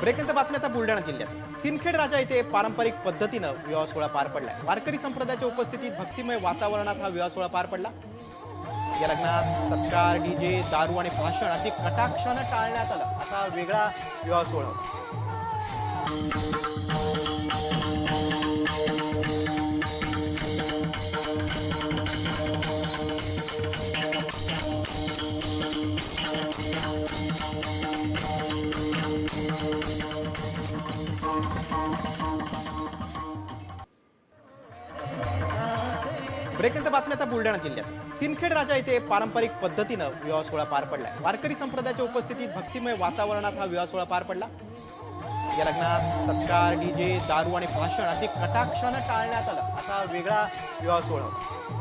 Breaking बातमी आता बुलढाणा जिल्ह्यात सिंदखेड राजा येथे पारंपरिक पद्धतीनं विवाह सोहळा पार पडलाय। वारकरी संप्रदायाच्या उपस्थितीत भक्तिमय वातावरणात हा विवाह सोहळा पार पडला। या लग्नात सत्कार, डीजे, दारू आणि भाषण अगदी कटाक्षानं टाळण्यात आलं असा वेगळा विवाह सोहळा होता। ब्रेकिंग बातमी आता बुलढाणा जिल्ह्यात सिंदखेड राजा येथे पारंपरिक पद्धतीनं विवाह सोहळा पार पडलाय। वारकरी संप्रदायाच्या उपस्थितीत भक्तिमय वातावरणात हा विवाह सोहळा पार पडला। या लग्नात सत्कार, डीजे, दारू आणि भाषण अगदी कटाक्षानं टाळण्यात आलं असा वेगळा विवाह सोहळा होता।